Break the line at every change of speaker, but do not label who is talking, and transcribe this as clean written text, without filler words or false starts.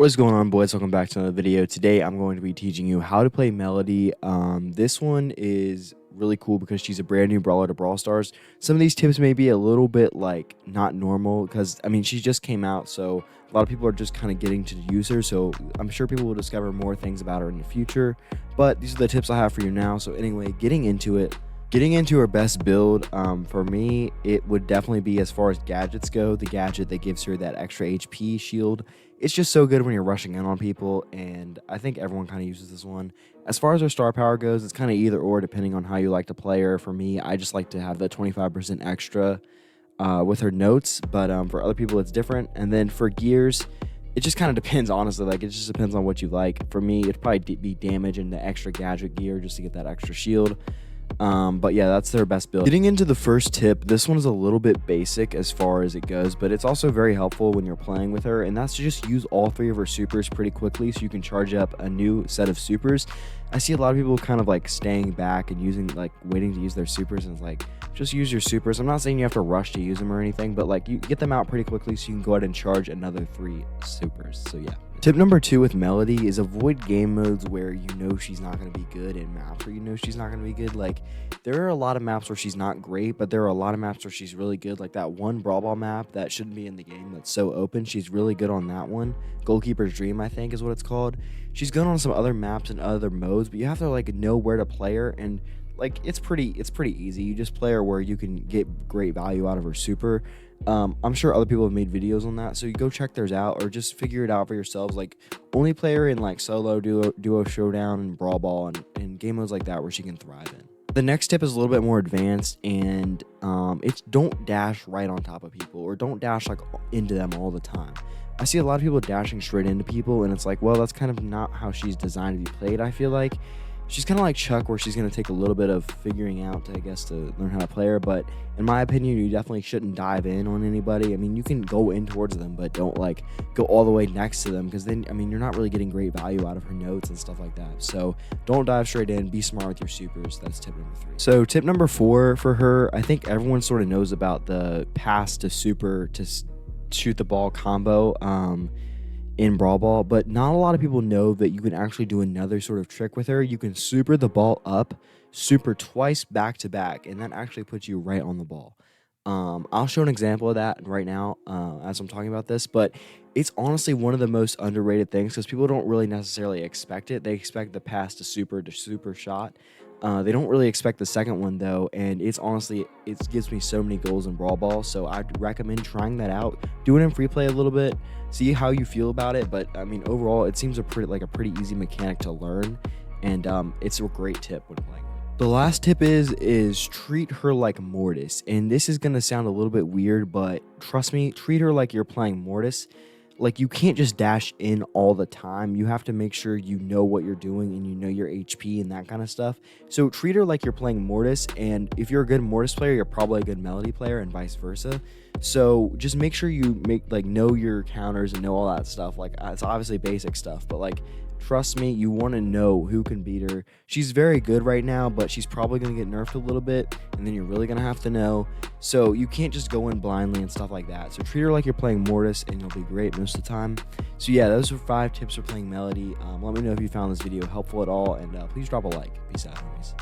What's going on, boys? Welcome back to another video. Today I'm going to be teaching you how to play Melody. This one is really cool because she's a brand new brawler to Brawl Stars. Some of these tips may be a little bit like not normal because she just came out, so a lot of people are just kind of getting to use her. So I'm sure people will discover more things about her in the future, but these are the tips I have for you now. So anyway, getting into it. Getting into her best build, for me, it would definitely be, as far as gadgets go, the gadget that gives her that extra HP shield. It's just so good when you're rushing in on people, and I think everyone kind of uses this one. As far as her star power goes, it's kind of either or depending on how you like to play her. For me, I just like to have the 25% extra with her notes, but for other people, it's different. And then for gears, it just kind of depends, honestly. Like, it just depends on what you like. For me, it'd probably be damage and the extra gadget gear just to get that extra shield. But yeah, that's their best build. Getting into the first tip, this one is a little bit basic as far as it goes, but it's also very helpful when you're playing with her, and that's to just use all three of her supers pretty quickly so you can charge up a new set of supers. I see a lot of people kind of like staying back and waiting to use their supers, and it's like, just use your supers. I'm not saying you have to rush to use them or anything, but like, you get them out pretty quickly so you can go ahead and charge another 3 supers. So yeah. Tip number 2 with Melody is avoid game modes where you know she's not going to be good, and maps where you know she's not going to be good. Like, there are a lot of maps where she's not great, but there are a lot of maps where she's really good. Like that one Brawl Ball map that shouldn't be in the game that's so open. She's really good on that one. Goalkeeper's Dream, I think, is what it's called. She's good on some other maps and other modes, but you have to like know where to play her, and like it's pretty easy. You just play her where you can get great value out of her super. I'm sure other people have made videos on that, so you go check theirs out or just figure it out for yourselves. Like, only play her in like solo, duo showdown, and brawl ball, and game modes like that where she can thrive in. The next tip is a little bit more advanced, and it's don't dash right on top of people, or don't dash like into them all the time. I see a lot of people dashing straight into people, and it's like, well, that's kind of not how she's designed to be played. I feel like she's kind of like Chuck, where she's going to take a little bit of figuring out, I guess, to learn how to play her. But in my opinion, you definitely shouldn't dive in on anybody. I mean, you can go in towards them, but don't like go all the way next to them, because then, you're not really getting great value out of her notes and stuff like that. So don't dive straight in. Be smart with your supers. That's tip number 3. So tip number 4 for her, I think everyone sort of knows about the pass to super to shoot the ball combo in Brawl Ball, but not a lot of people know that you can actually do another sort of trick with her. You can super the ball up, super twice back to back, and that actually puts you right on the ball. I'll show an example of that right now as I'm talking about this, but it's honestly one of the most underrated things because people don't really necessarily expect it. They expect the pass to super shot. They don't really expect the second one though, and it's honestly, it gives me so many goals in Brawl Ball, so I'd recommend trying that out. Do it in free play a little bit, see how you feel about it, but overall it seems a pretty easy mechanic to learn, and it's a great tip when playing. The last tip is treat her like Mortis, and this is gonna sound a little bit weird, but trust me, treat her like you're playing Mortis. Like, you can't just dash in all the time. You have to make sure you know what you're doing and you know your HP and that kind of stuff. So treat her like you're playing Mortis, and if you're a good Mortis player, you're probably a good Melody player, and vice versa. So just make sure you know your counters and know all that stuff. Like, it's obviously basic stuff, but like, trust me, you want to know who can beat her. She's very good right now, but she's probably going to get nerfed a little bit, and then you're really going to have to know. So you can't just go in blindly and stuff like that. So treat her like you're playing Mortis, and you'll be great most of the time. So yeah, those are 5 tips for playing Melody. Let me know if you found this video helpful at all, and please drop a like. Peace out, homies.